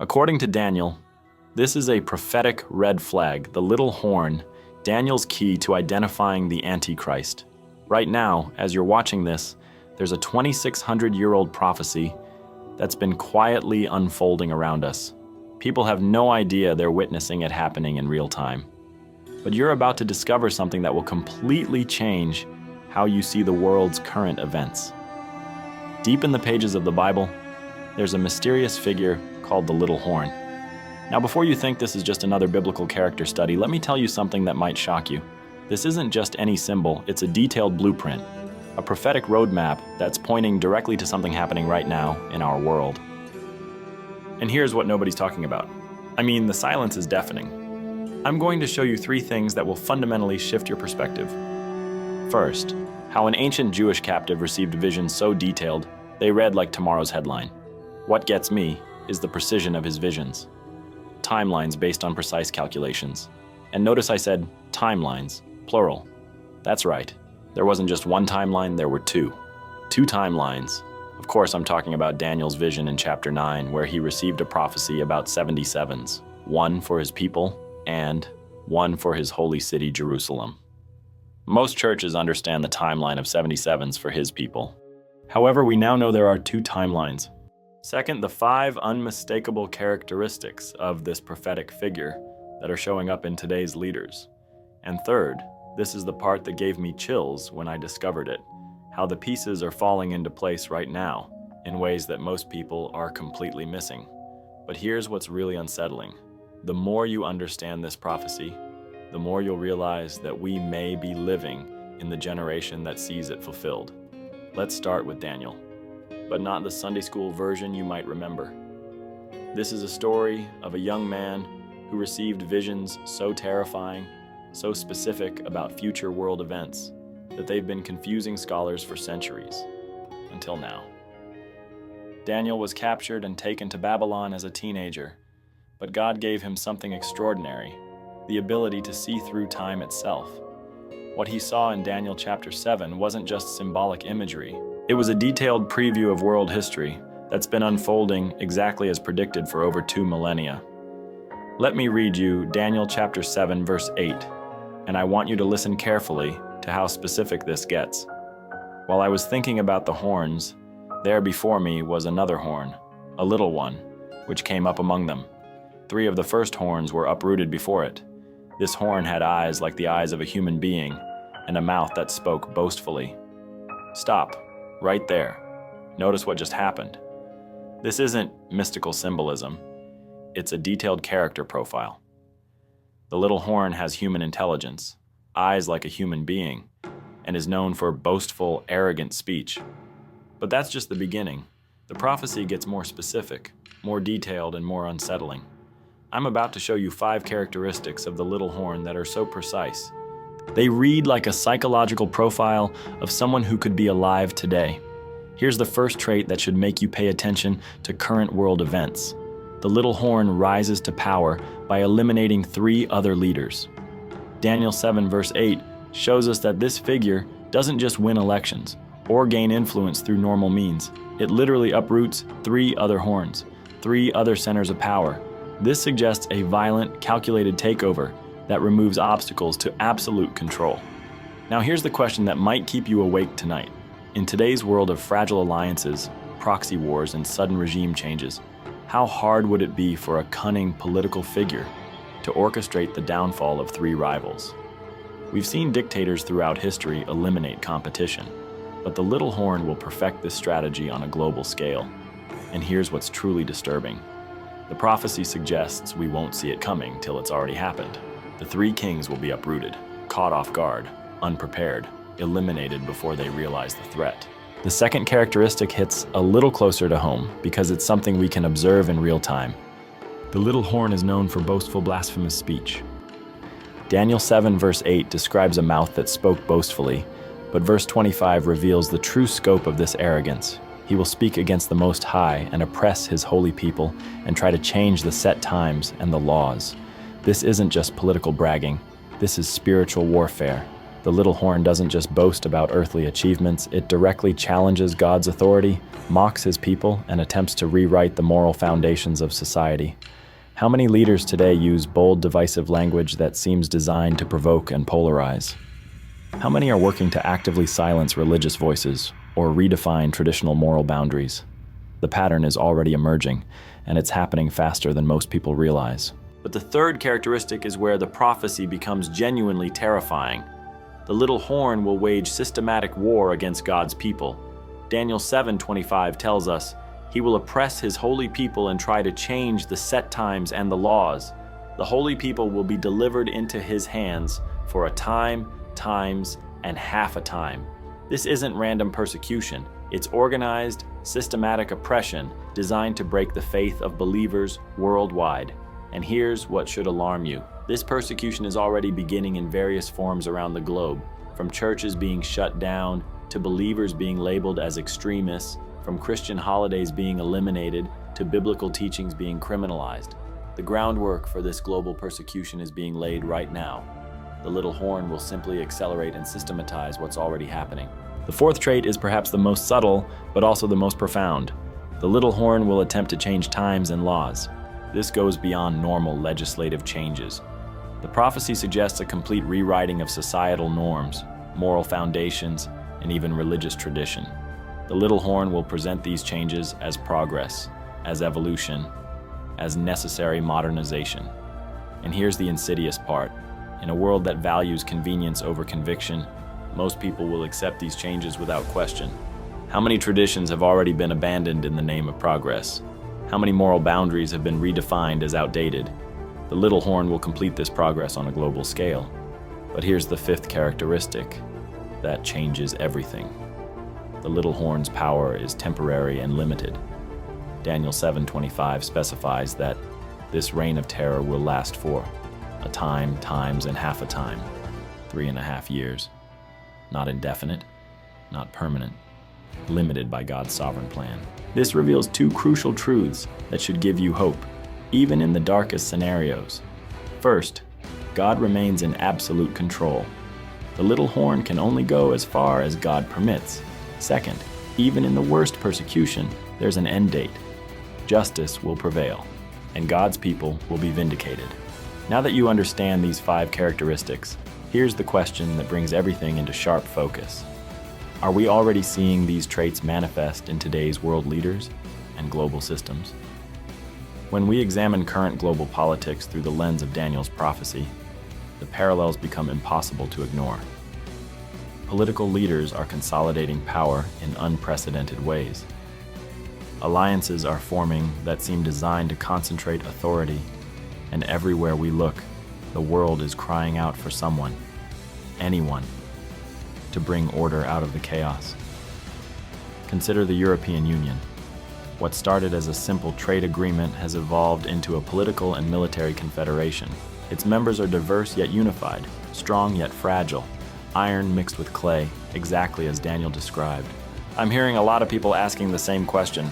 According to Daniel, this is a prophetic red flag, the little horn, Daniel's key to identifying the Antichrist. Right now, as you're watching this, there's a 2,600-year-old prophecy that's been quietly unfolding around us. People have no idea they're witnessing it happening in real time. But you're about to discover something that will completely change how you see the world's current events. Deep in the pages of the Bible, there's a mysterious figure called the little horn. Now, before you think this is just another biblical character study, let me tell you something that might shock you. This isn't just any symbol, it's a detailed blueprint, a prophetic roadmap that's pointing directly to something happening right now in our world. And here's what nobody's talking about. I mean, the silence is deafening. I'm going to show you 3 things that will fundamentally shift your perspective. First, how an ancient Jewish captive received visions so detailed, they read like tomorrow's headline. What gets me is the precision of his visions. Timelines based on precise calculations. And notice I said timelines, plural. That's right. There wasn't just one timeline, there were 2. 2 timelines. Of course, I'm talking about Daniel's vision in chapter 9, where he received a prophecy about 77s, one for his people and one for his holy city, Jerusalem. Most churches understand the timeline of 77s for his people. However, we now know there are 2 timelines. Second, the 5 unmistakable characteristics of this prophetic figure that are showing up in today's leaders. And third, this is the part that gave me chills when I discovered it, how the pieces are falling into place right now in ways that most people are completely missing. But here's what's really unsettling. The more you understand this prophecy, the more you'll realize that we may be living in the generation that sees it fulfilled. Let's start with Daniel, but not the Sunday school version you might remember. This is a story of a young man who received visions so terrifying, so specific about future world events, that they've been confusing scholars for centuries, until now. Daniel was captured and taken to Babylon as a teenager, but God gave him something extraordinary, the ability to see through time itself. What he saw in Daniel chapter 7 wasn't just symbolic imagery. It was a detailed preview of world history that's been unfolding exactly as predicted for over 2 millennia. Let me read you Daniel chapter 7, verse 8, and I want you to listen carefully to how specific this gets. While I was thinking about the horns, there before me was another horn, a little one, which came up among them. 3 of the first horns were uprooted before it. This horn had eyes like the eyes of a human being, and a mouth that spoke boastfully. Stop, right there. Notice what just happened. This isn't mystical symbolism. It's a detailed character profile. The little horn has human intelligence, eyes like a human being, and is known for boastful, arrogant speech. But that's just the beginning. The prophecy gets more specific, more detailed, and more unsettling. I'm about to show you 5 characteristics of the little horn that are so precise. They read like a psychological profile of someone who could be alive today. Here's the first trait that should make you pay attention to current world events. The little horn rises to power by eliminating 3 other leaders. Daniel 7 verse 8 shows us that this figure doesn't just win elections or gain influence through normal means. It literally uproots 3 other horns, 3 other centers of power. This suggests a violent, calculated takeover that removes obstacles to absolute control. Now here's the question that might keep you awake tonight. In today's world of fragile alliances, proxy wars, and sudden regime changes, how hard would it be for a cunning political figure to orchestrate the downfall of 3 rivals? We've seen dictators throughout history eliminate competition, but the little horn will perfect this strategy on a global scale. And here's what's truly disturbing. The prophecy suggests we won't see it coming till it's already happened. The 3 kings will be uprooted, caught off guard, unprepared, eliminated before they realize the threat. The second characteristic hits a little closer to home because it's something we can observe in real time. The little horn is known for boastful, blasphemous speech. Daniel 7 verse 8 describes a mouth that spoke boastfully, but verse 25 reveals the true scope of this arrogance. He will speak against the Most High and oppress his holy people and try to change the set times and the laws. This isn't just political bragging. This is spiritual warfare. The little horn doesn't just boast about earthly achievements, it directly challenges God's authority, mocks his people, and attempts to rewrite the moral foundations of society. How many leaders today use bold, divisive language that seems designed to provoke and polarize? How many are working to actively silence religious voices or redefine traditional moral boundaries? The pattern is already emerging, and it's happening faster than most people realize. But the third characteristic is where the prophecy becomes genuinely terrifying. The little horn will wage systematic war against God's people. Daniel 7:25 tells us, "He will oppress his holy people and try to change the set times and the laws. The holy people will be delivered into his hands for a time, times, and half a time." This isn't random persecution. It's organized, systematic oppression designed to break the faith of believers worldwide. And here's what should alarm you. This persecution is already beginning in various forms around the globe, from churches being shut down to believers being labeled as extremists, from Christian holidays being eliminated to biblical teachings being criminalized. The groundwork for this global persecution is being laid right now. The little horn will simply accelerate and systematize what's already happening. The fourth trait is perhaps the most subtle, but also the most profound. The little horn will attempt to change times and laws. This goes beyond normal legislative changes. The prophecy suggests a complete rewriting of societal norms, moral foundations, and even religious tradition. The little horn will present these changes as progress, as evolution, as necessary modernization. And here's the insidious part. In a world that values convenience over conviction, most people will accept these changes without question. How many traditions have already been abandoned in the name of progress? How many moral boundaries have been redefined as outdated? The little horn will complete this progress on a global scale. But here's the fifth characteristic that changes everything. The little horn's power is temporary and limited. Daniel 7:25 specifies that this reign of terror will last for a time, times, and half a time, 3.5 years. Not indefinite, not permanent, limited by God's sovereign plan. This reveals two crucial truths that should give you hope, even in the darkest scenarios. First, God remains in absolute control. The little horn can only go as far as God permits. Second, even in the worst persecution, there's an end date. Justice will prevail, and God's people will be vindicated. Now that you understand these 5 characteristics, here's the question that brings everything into sharp focus. Are we already seeing these traits manifest in today's world leaders and global systems? When we examine current global politics through the lens of Daniel's prophecy, the parallels become impossible to ignore. Political leaders are consolidating power in unprecedented ways. Alliances are forming that seem designed to concentrate authority, and everywhere we look, the world is crying out for someone, anyone, to bring order out of the chaos. Consider the European Union. What started as a simple trade agreement has evolved into a political and military confederation. Its members are diverse yet unified, strong yet fragile, iron mixed with clay, exactly as Daniel described. I'm hearing a lot of people asking the same question.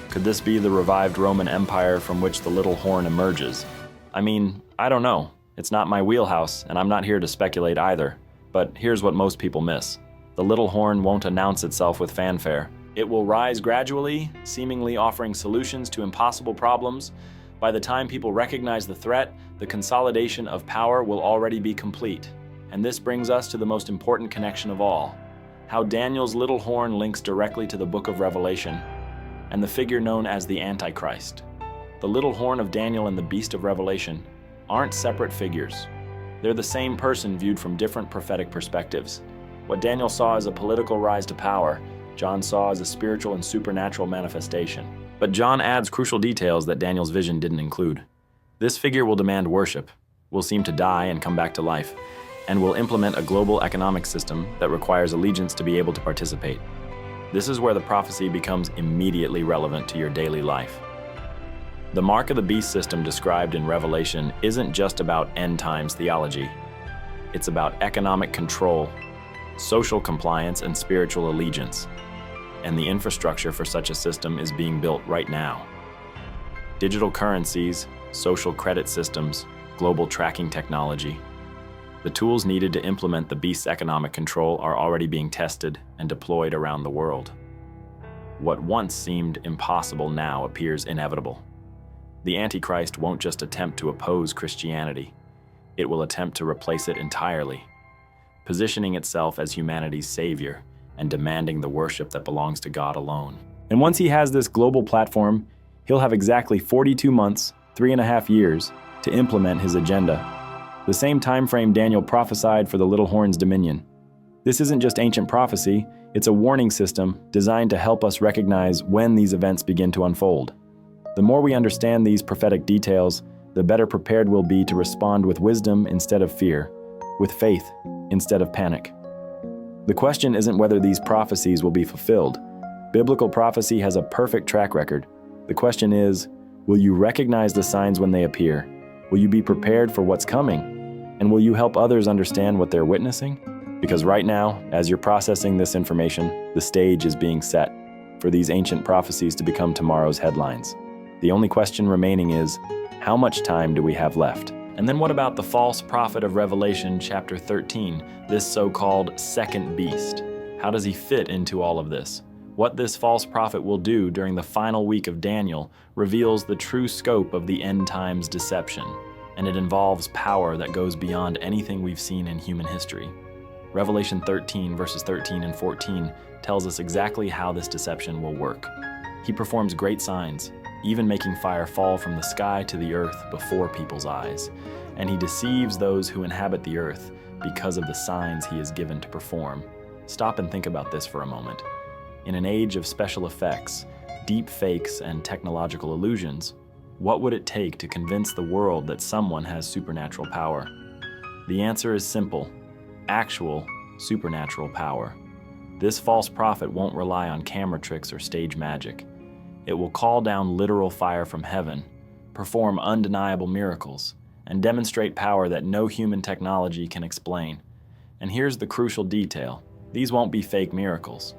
Could this be the revived Roman Empire from which the little horn emerges? I mean, I don't know. It's not my wheelhouse, and I'm not here to speculate either. But here's what most people miss. The little horn won't announce itself with fanfare. It will rise gradually, seemingly offering solutions to impossible problems. By the time people recognize the threat, the consolidation of power will already be complete. And this brings us to the most important connection of all, how Daniel's little horn links directly to the book of Revelation and the figure known as the Antichrist. The little horn of Daniel and the beast of Revelation aren't separate figures. They're the same person viewed from different prophetic perspectives. What Daniel saw as a political rise to power, John saw as a spiritual and supernatural manifestation. But John adds crucial details that Daniel's vision didn't include. This figure will demand worship, will seem to die and come back to life, and will implement a global economic system that requires allegiance to be able to participate. This is where the prophecy becomes immediately relevant to your daily life. The mark of the beast system described in Revelation isn't just about end times theology. It's about economic control, social compliance, and spiritual allegiance. And the infrastructure for such a system is being built right now. Digital currencies, social credit systems, global tracking technology. The tools needed to implement the beast's economic control are already being tested and deployed around the world. What once seemed impossible now appears inevitable. The Antichrist won't just attempt to oppose Christianity, it will attempt to replace it entirely, positioning itself as humanity's savior and demanding the worship that belongs to God alone. And once he has this global platform, he'll have exactly 42 months, 3.5 years, to implement his agenda. The same time frame Daniel prophesied for the little horn's dominion. This isn't just ancient prophecy, it's a warning system designed to help us recognize when these events begin to unfold. The more we understand these prophetic details, the better prepared we'll be to respond with wisdom instead of fear, with faith instead of panic. The question isn't whether these prophecies will be fulfilled. Biblical prophecy has a perfect track record. The question is, will you recognize the signs when they appear? Will you be prepared for what's coming? And will you help others understand what they're witnessing? Because right now, as you're processing this information, the stage is being set for these ancient prophecies to become tomorrow's headlines. The only question remaining is, how much time do we have left? And then what about the false prophet of Revelation chapter 13, this so-called second beast? How does he fit into all of this? What this false prophet will do during the final week of Daniel reveals the true scope of the end times deception, and it involves power that goes beyond anything we've seen in human history. Revelation 13 verses 13 and 14 tells us exactly how this deception will work. He performs great signs, even making fire fall from the sky to the earth before people's eyes, and he deceives those who inhabit the earth because of the signs he is given to perform. Stop and think about this for a moment. In an age of special effects, deep fakes, and technological illusions, what would it take to convince the world that someone has supernatural power? The answer is simple: actual supernatural power. This false prophet won't rely on camera tricks or stage magic. It will call down literal fire from heaven, perform undeniable miracles, and demonstrate power that no human technology can explain. And here's the crucial detail: these won't be fake miracles.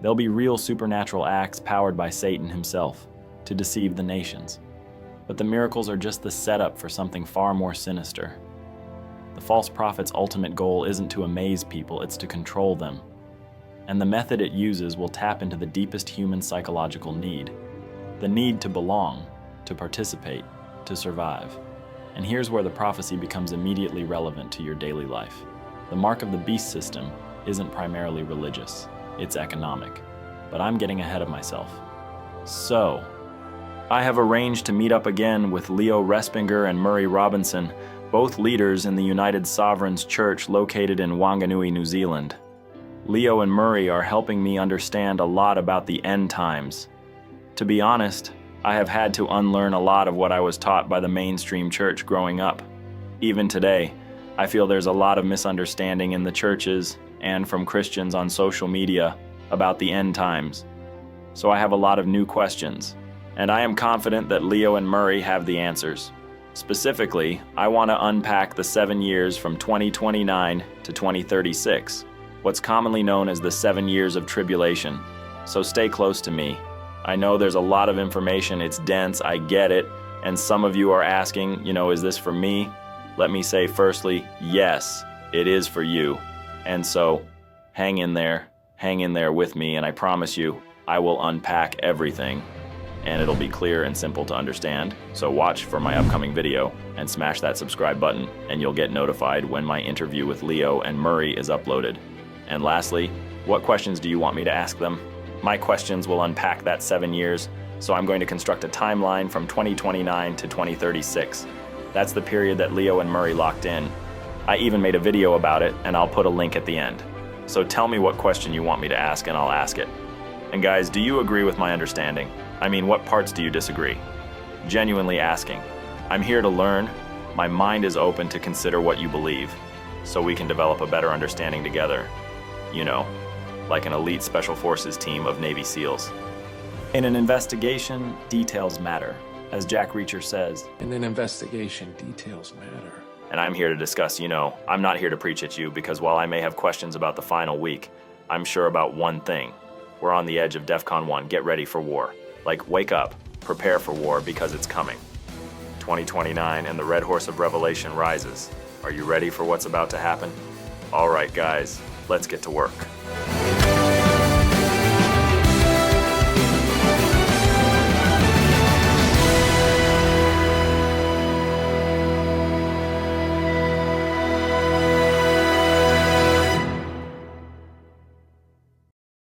They'll be real supernatural acts powered by Satan himself to deceive the nations. But the miracles are just the setup for something far more sinister. The false prophet's ultimate goal isn't to amaze people, it's to control them. And the method it uses will tap into the deepest human psychological need: the need to belong, to participate, to survive. And here's where the prophecy becomes immediately relevant to your daily life. The mark of the beast system isn't primarily religious, it's economic. But I'm getting ahead of myself. So, I have arranged to meet up again with Leo Respinger and Murray Robinson, both leaders in the United Sovereigns Church located in Wanganui, New Zealand. Leo and Murray are helping me understand a lot about the end times. To be honest, I have had to unlearn a lot of what I was taught by the mainstream church growing up. Even today, I feel there's a lot of misunderstanding in the churches and from Christians on social media about the end times. So I have a lot of new questions, and I am confident that Leo and Murray have the answers. Specifically, I want to unpack the 7 years from 2029 to 2036, what's commonly known as the 7 years of tribulation. So stay close to me. I know there's a lot of information, it's dense, I get it, and some of you are asking, is this for me? Let me say firstly, yes, it is for you. And so, hang in there with me, and I promise you, I will unpack everything, and it'll be clear and simple to understand. So watch for my upcoming video, and smash that subscribe button, and you'll get notified when my interview with Leo and Murray is uploaded. And lastly, what questions do you want me to ask them? My questions will unpack that 7 years, so I'm going to construct a timeline from 2029 to 2036. That's the period that Leo and Murray locked in. I even made a video about it, and I'll put a link at the end. So tell me what question you want me to ask, and I'll ask it. And guys, do you agree with my understanding? I mean, what parts do you disagree? Genuinely asking. I'm here to learn. My mind is open to consider what you believe, so we can develop a better understanding together. Like an elite special forces team of Navy SEALs. In an investigation, details matter. As Jack Reacher says, in an investigation, details matter. And I'm here to discuss, I'm not here to preach at you, because while I may have questions about the final week, I'm sure about one thing. We're on the edge of DEFCON 1, get ready for war. Like, wake up, prepare for war, because it's coming. 2029 and the red horse of Revelation rises. Are you ready for what's about to happen? All right, guys, let's get to work.